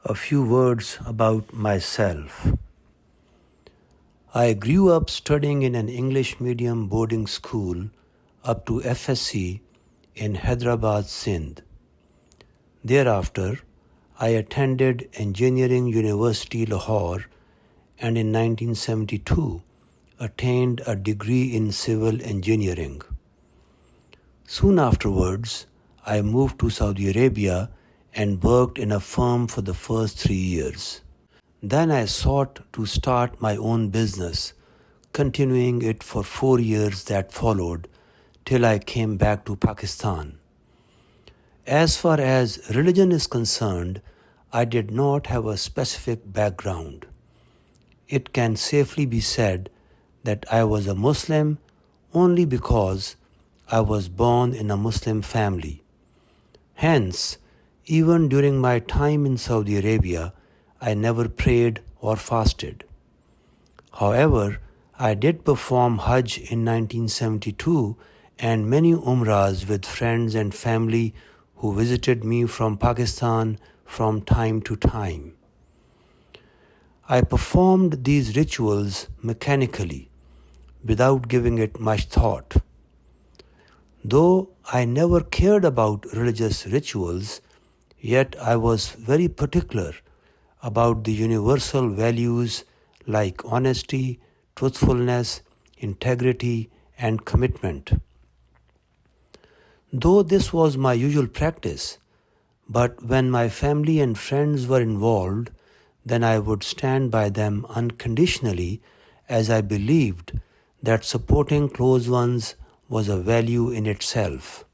A few words about myself. I grew up studying in an English medium boarding school up to FSC in Hyderabad, Sindh. Thereafter, I attended Engineering University, Lahore, and in 1972 attained a degree in civil engineering. Soon afterwards, I moved to Saudi Arabia and worked in a firm for the first 3 years. Then I sought to start my own business, continuing it for 4 years that followed till I came back to Pakistan. As far as religion is concerned, I did not have a specific background. It can safely be said that I was a Muslim only because I was born in a Muslim family. Hence, even during my time in Saudi Arabia, I never prayed or fasted. However, I did perform Hajj in 1972 and many Umrahs with friends and family who visited me from Pakistan from time to time. I performed these rituals mechanically, without giving it much thought. Though I never cared about religious rituals, yet I was very particular about the universal values like honesty, truthfulness, integrity, and commitment. Though this was my usual practice, but when my family and friends were involved, then I would stand by them unconditionally, as I believed that supporting close ones was a value in itself.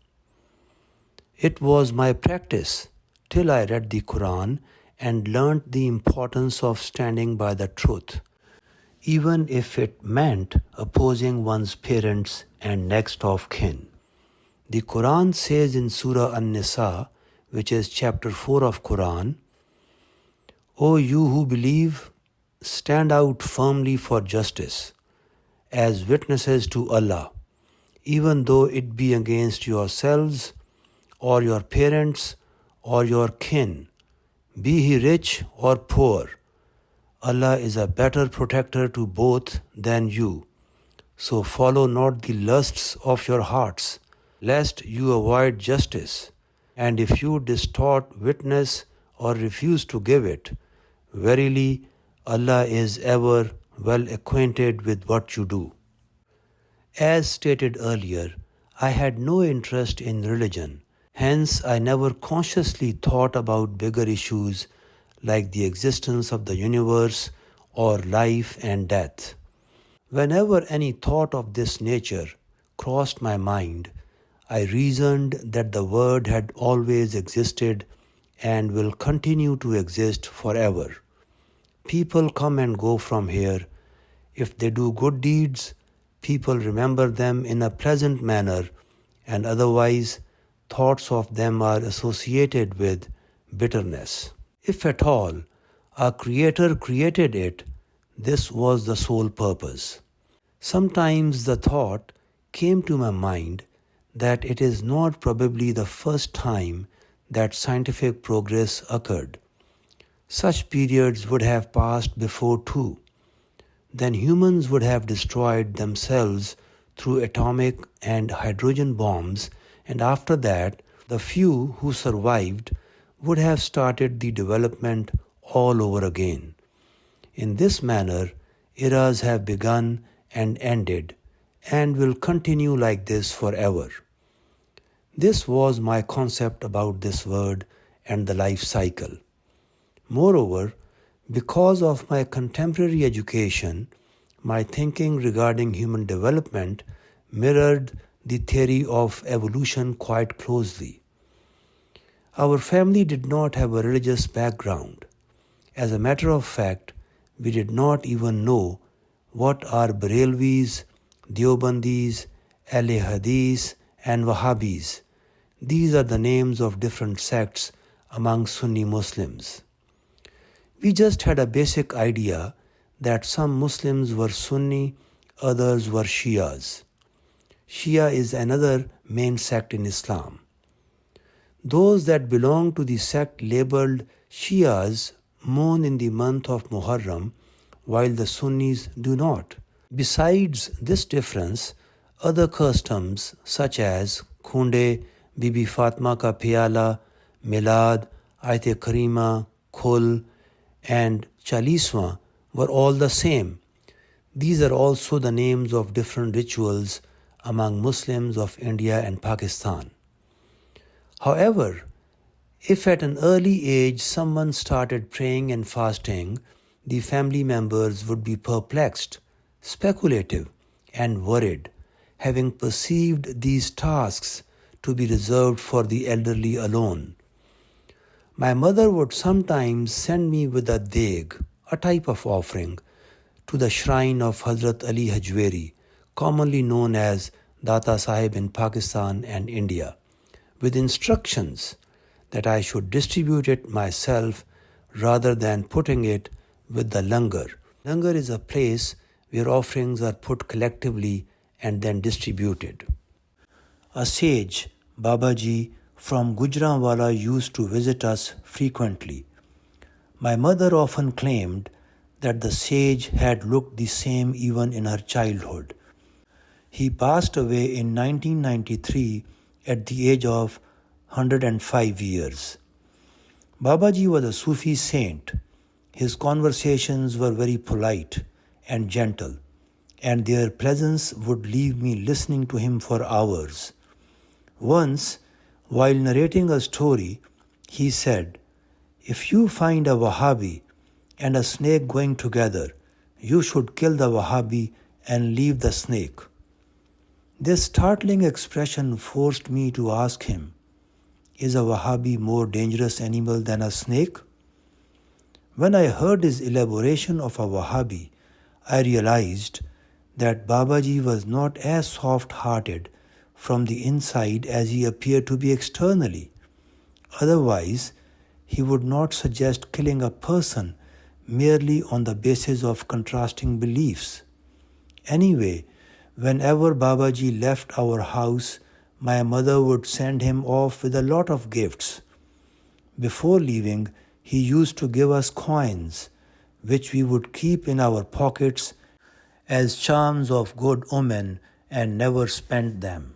It was my practice till I read the Quran and learnt the importance of standing by the truth, even if it meant opposing one's parents and next of kin. The Quran says in Surah An-Nisa, which is chapter 4 of Quran, O you who believe, stand out firmly for justice, as witnesses to Allah, even though it be against yourselves, or your parents, or your kin, be he rich or poor. Allah is a better protector to both than you. So follow not the lusts of your hearts, lest you avoid justice. And if you distort witness or refuse to give it, verily Allah is ever well acquainted with what you do. As stated earlier, I had no interest in religion. Hence, I never consciously thought about bigger issues like the existence of the universe or life and death. Whenever any thought of this nature crossed my mind, I reasoned that the Word had always existed and will continue to exist forever. People come and go from here. If they do good deeds, people remember them in a pleasant manner, and otherwise, thoughts of them are associated with bitterness. If at all, our Creator created it, this was the sole purpose. Sometimes the thought came to my mind that it is not probably the first time that scientific progress occurred. Such periods would have passed before too. Then humans would have destroyed themselves through atomic and hydrogen bombs, and after that, the few who survived would have started the development all over again. In this manner, eras have begun and ended, and will continue like this forever. This was my concept about this word and the life cycle. Moreover, because of my contemporary education, my thinking regarding human development mirrored the theory of evolution quite closely. Our family did not have a religious background. As a matter of fact, we did not even know what are Barelvis, Deobandis, Ahle Hadith, and Wahhabis. These are the names of different sects among Sunni Muslims. We just had a basic idea that some Muslims were Sunni, others were Shias. Shia is another main sect in Islam. Those that belong to the sect labeled Shias mourn in the month of Muharram while the Sunnis do not. Besides this difference, other customs such as Khunde, Bibi Fatma ka Piyala, Milad, Aite Karima, Khul, and Chaliswa were all the same. These are also the names of different rituals among Muslims of India and Pakistan. However, if at an early age someone started praying and fasting, the family members would be perplexed, speculative, and worried, having perceived these tasks to be reserved for the elderly alone. My mother would sometimes send me with a deg, a type of offering, to the shrine of Hazrat Ali Hajweri, commonly known as Data Sahib in Pakistan and India, with instructions that I should distribute it myself rather than putting it with the langar. Langar is a place where offerings are put collectively and then distributed. A sage, Babaji, from Gujranwala used to visit us frequently. My mother often claimed that the sage had looked the same even in her childhood. He passed away in 1993 at the age of 105 years. Babaji was a Sufi saint. His conversations were very polite and gentle, and their presence would leave me listening to him for hours. Once, while narrating a story, he said, "If you find a Wahhabi and a snake going together, you should kill the Wahhabi and leave the snake." This startling expression forced me to ask him, "Is a Wahhabi more dangerous animal than a snake?" When I heard his elaboration of a Wahhabi, I realized that Babaji was not as soft-hearted from the inside as he appeared to be externally. Otherwise, he would not suggest killing a person merely on the basis of contrasting beliefs. Anyway, whenever Babaji left our house, my mother would send him off with a lot of gifts. Before leaving, he used to give us coins, which we would keep in our pockets as charms of good omen and never spent them.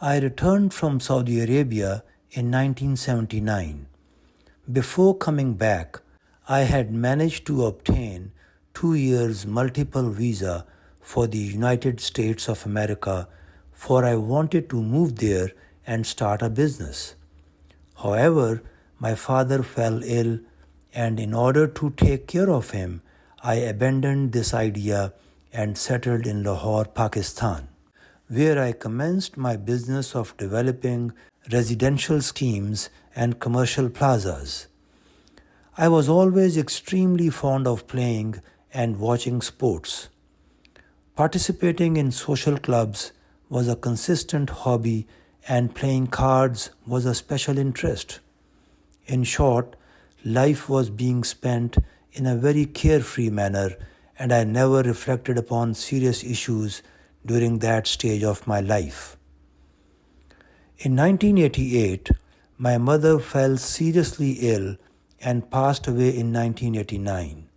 I returned from Saudi Arabia in 1979. Before coming back, I had managed to obtain 2 years multiple visa for the United States of America, for I wanted to move there and start a business. However, my father fell ill, and in order to take care of him, I abandoned this idea and settled in Lahore, Pakistan, where I commenced my business of developing residential schemes and commercial plazas. I was always extremely fond of playing and watching sports. Participating in social clubs was a consistent hobby, and playing cards was a special interest. In short, life was being spent in a very carefree manner, and I never reflected upon serious issues during that stage of my life. In 1988, my mother fell seriously ill and passed away in 1989.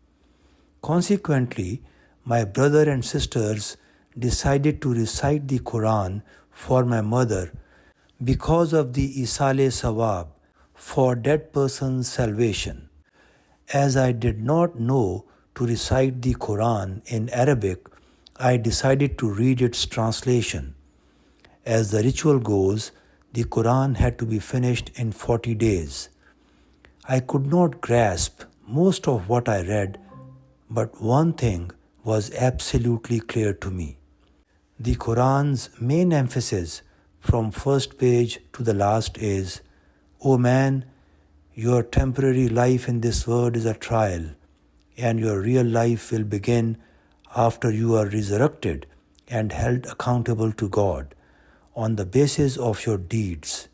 Consequently, my brother and sisters decided to recite the Quran for my mother because of the Isale Sawab, for dead person's salvation. As I did not know to recite the Quran in Arabic, I decided to read its translation. As the ritual goes, the Quran had to be finished in 40 days. I could not grasp most of what I read, but one thing was absolutely clear to me. The Quran's main emphasis from first page to the last is, "O man, your temporary life in this world is a trial, and your real life will begin after you are resurrected and held accountable to God on the basis of your deeds."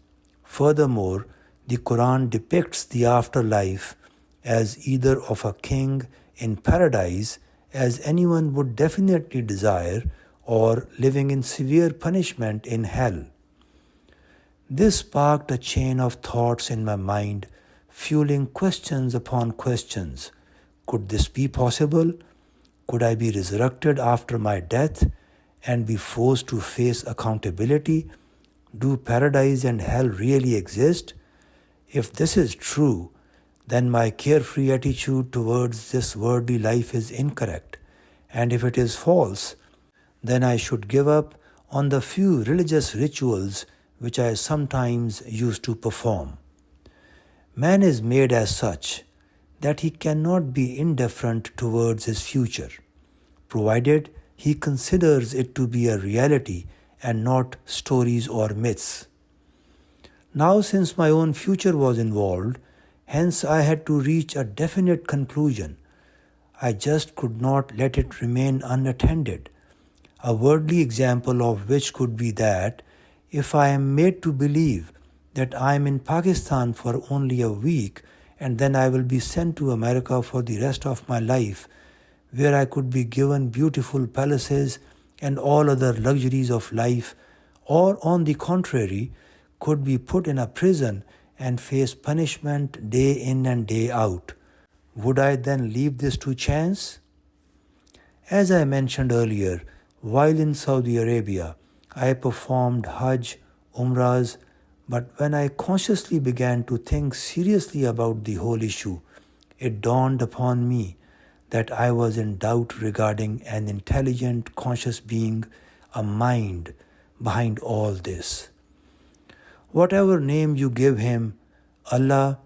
Furthermore, the Quran depicts the afterlife as either of a king in paradise, as anyone would definitely desire, or living in severe punishment in hell. This sparked a chain of thoughts in my mind, fueling questions upon questions. Could this be possible? Could I be resurrected after my death and be forced to face accountability? Do paradise and hell really exist? If this is true, then my carefree attitude towards this worldly life is incorrect. And if it is false, then I should give up on the few religious rituals which I sometimes used to perform. Man is made as such that he cannot be indifferent towards his future, provided he considers it to be a reality and not stories or myths. Now, since my own future was involved, hence I had to reach a definite conclusion. I just could not let it remain unattended. A worldly example of which could be that if I am made to believe that I am in Pakistan for only a week and then I will be sent to America for the rest of my life, where I could be given beautiful palaces and all other luxuries of life, or on the contrary, could be put in a prison and face punishment day in and day out. Would I then leave this to chance? As I mentioned earlier, while in Saudi Arabia, I performed Hajj, Umrahs, but when I consciously began to think seriously about the whole issue, it dawned upon me that I was in doubt regarding an intelligent, conscious being, a mind behind all this. Whatever name you give him, Allah,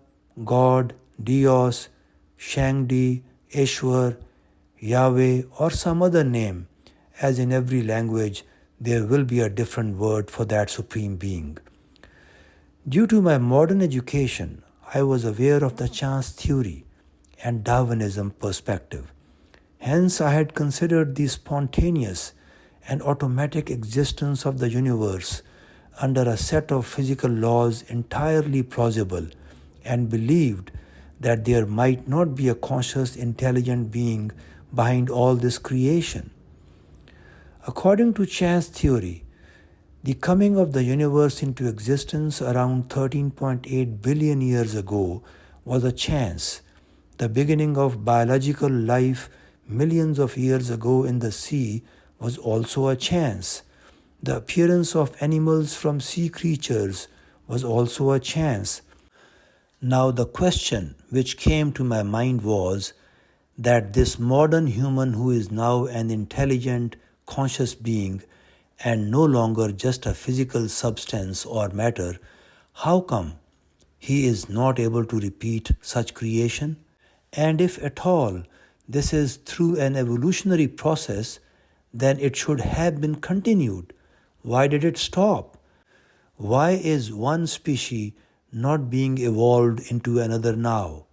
God, Dios, Shangdi, Ishwar, Yahweh, or some other name, as in every language, there will be a different word for that supreme being. Due to my modern education, I was aware of the chance theory and Darwinism perspective. Hence, I had considered the spontaneous and automatic existence of the universe under a set of physical laws entirely plausible, and believed that there might not be a conscious, intelligent being behind all this creation. According to chance theory, the coming of the universe into existence around 13.8 billion years ago was a chance. The beginning of biological life millions of years ago in the sea was also a chance. The appearance of animals from sea creatures was also a chance. Now the question which came to my mind was that this modern human who is now an intelligent, conscious being and no longer just a physical substance or matter, how come he is not able to repeat such creation? And if at all this is through an evolutionary process, then it should have been continued. Why did it stop? Why is one species not being evolved into another now?